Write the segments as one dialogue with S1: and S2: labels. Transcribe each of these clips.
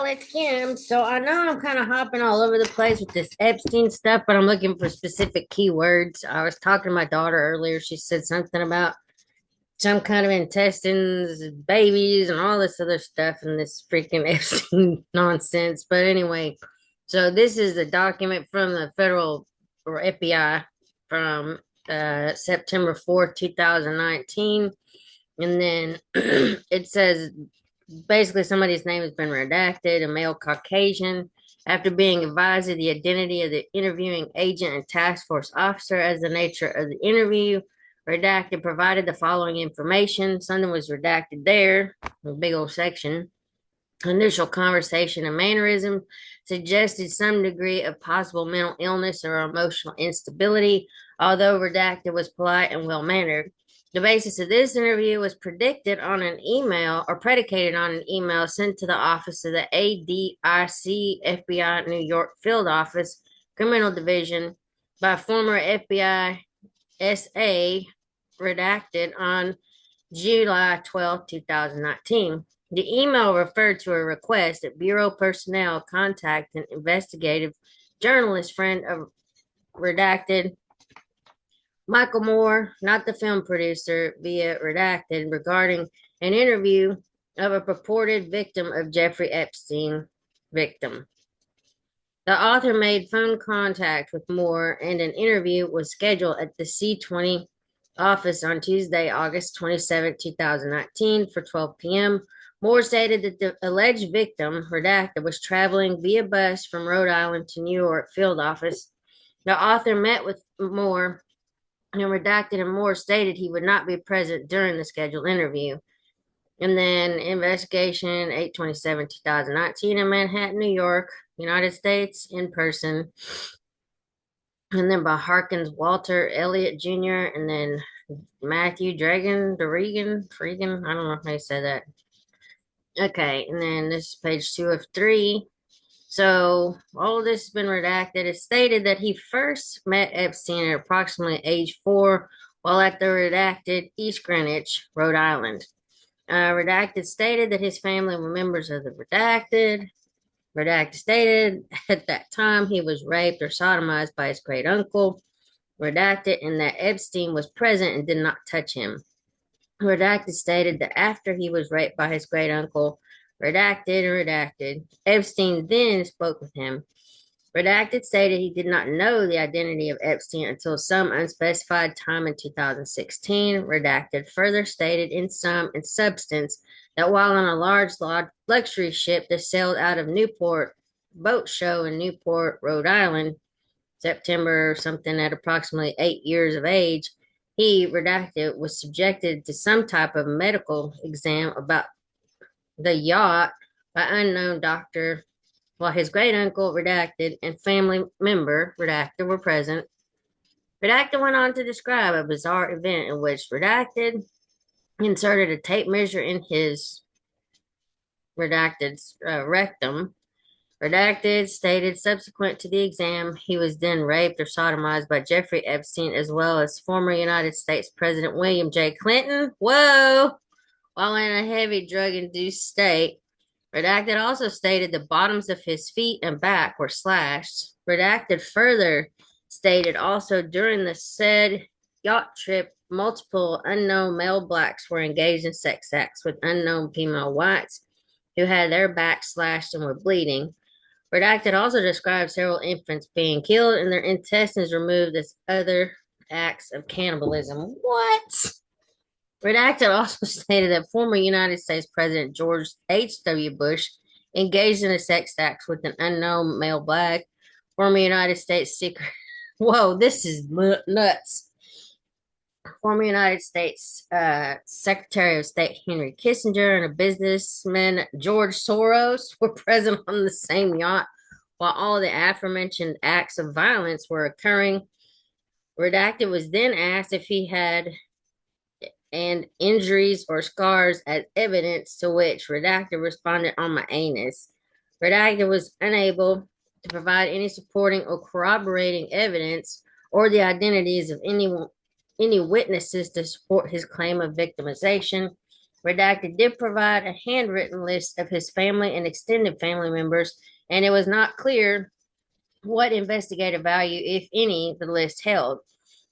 S1: it's Kim. So I know I'm kind of hopping all over the place with this Epstein stuff, but I'm looking for specific keywords. I was talking to my daughter earlier. She said something about some kind of intestines, babies, and all this other stuff and this freaking Epstein nonsense. But anyway, so this is a document from the federal or FBI from September 4th, 2019. And then it says basically somebody's name has been redacted, a male Caucasian. After being advised of the identity of the interviewing agent and task force officer as the nature of the interview, redacted provided the following information. Something was redacted there, a big old section. Initial conversation and mannerism suggested some degree of possible mental illness or emotional instability, although redacted was polite and well mannered. The basis of this interview was predicted on an email or predicated on an email sent to the office of the ADIC FBI New York Field Office Criminal Division by former FBI SA redacted on July 12, 2019. The email referred to a request that Bureau personnel contact an investigative journalist friend of redacted Michael Moore, not the film producer, via redacted regarding an interview of a purported victim of Jeffrey Epstein victim. The author made phone contact with Moore and an interview was scheduled at the C20 office on Tuesday, August 27, 2019 for 12 p.m. Moore stated that the alleged victim, redacted, was traveling via bus from Rhode Island to New York field office. The author met with Moore and redacted, and Moore stated he would not be present during the scheduled interview. And then investigation 8/27/2019 in Manhattan, New York, United States, in person. And then by Harkins Walter Elliott Jr. and then Matthew Freegan. I don't know how you say that. Okay, and then this is page 2 of 3. So all of this has been redacted. It stated that he first met Epstein at approximately age 4 while at the redacted East Greenwich, Rhode Island. Redacted stated that his family were members of the redacted. Redacted stated at that time he was raped or sodomized by his great uncle. Redacted and that Epstein was present and did not touch him. Redacted stated that after he was raped by his great uncle, redacted, Epstein then spoke with him. Redacted stated he did not know the identity of Epstein until some unspecified time in 2016. Redacted further stated in sum and substance that while on a large luxury ship that sailed out of Newport boat show in Newport, Rhode Island, September something at approximately 8 years of age, he, redacted, was subjected to some type of medical exam about the yacht by unknown doctor while his great uncle, redacted, and family member, redacted, were present. Redacted went on to describe a bizarre event in which redacted inserted a tape measure in his redacted's rectum. Redacted stated subsequent to the exam, he was then raped or sodomized by Jeffrey Epstein as well as former United States President William J. Clinton. Whoa! While in a heavy drug-induced state. Redacted also stated the bottoms of his feet and back were slashed. Redacted further stated also during the said yacht trip, multiple unknown male blacks were engaged in sex acts with unknown female whites who had their backs slashed and were bleeding. Redacted also described several infants being killed and their intestines removed as other acts of cannibalism. What? Redacted also stated that former United States President George H.W. Bush engaged in a sex act with an unknown male black. Former United States Secret. Whoa, this is nuts. Former United States Secretary of State Henry Kissinger and a businessman George Soros were present on the same yacht while all the aforementioned acts of violence were occurring. Redacted was then asked if he had and injuries or scars as evidence, to which Redacted responded on my anus. Redacted was unable to provide any supporting or corroborating evidence or the identities of any witnesses to support his claim of victimization. Redacted did provide a handwritten list of his family and extended family members, and it was not clear what investigative value, if any, the list held.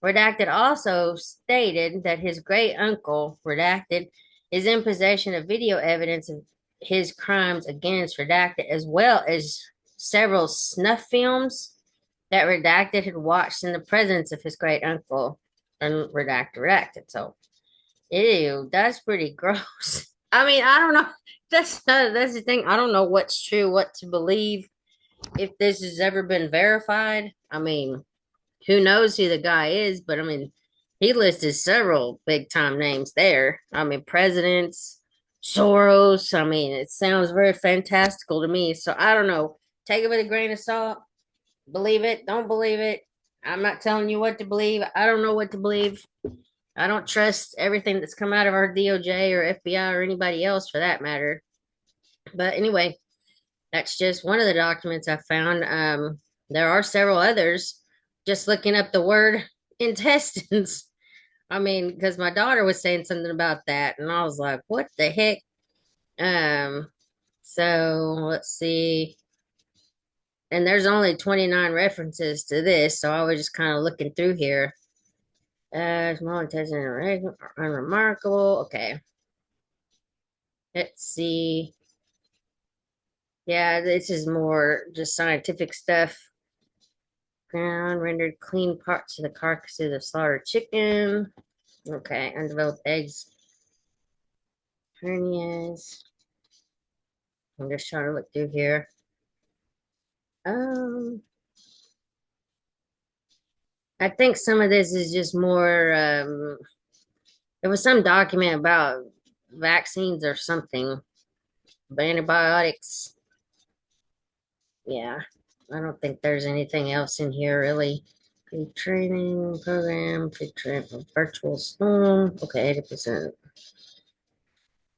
S1: Redacted also stated that his great uncle, Redacted, is in possession of video evidence of his crimes against Redacted, as well as several snuff films that Redacted had watched in the presence of his great uncle and Redacted. So, ew, that's pretty gross. I mean, I don't know. That's the thing. I don't know what's true, what to believe, if this has ever been verified. I mean, who knows who the guy is, but I mean, he listed several big time names there. I mean, presidents, Soros. I mean, it sounds very fantastical to me. So I don't know. Take it with a grain of salt. Believe it, don't believe it. I'm not telling you what to believe. I don't know what to believe. I don't trust everything that's come out of our DOJ or FBI or anybody else for that matter. But anyway, that's just one of the documents I found. There are several others. Just looking up the word intestines. I mean, because my daughter was saying something about that, and I was like, "What the heck?" Um, so let's see. And there's only 29 references to this, so I was just kind of looking through here. Small intestine unremarkable. Okay, let's see. Yeah, this is more just scientific stuff. Ground rendered clean parts of the carcass of the slaughtered chicken. Okay, undeveloped eggs, hernias. I'm just trying to look through here. Um, I think some of this is just more. There was some document about vaccines or something, antibiotics. Yeah, I don't think there's anything else in here really. Pre-training program, pre-training virtual storm. Okay, 80%.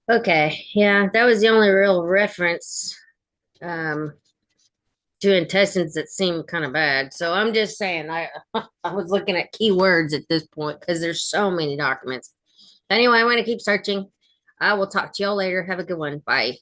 S1: Okay, yeah, that was the only real reference um to intestines that seemed kind of bad. So I'm just saying I was looking at keywords at this point because there's so many documents. Anyway, I'm gonna keep searching. I will talk to y'all later. Have a good one. Bye.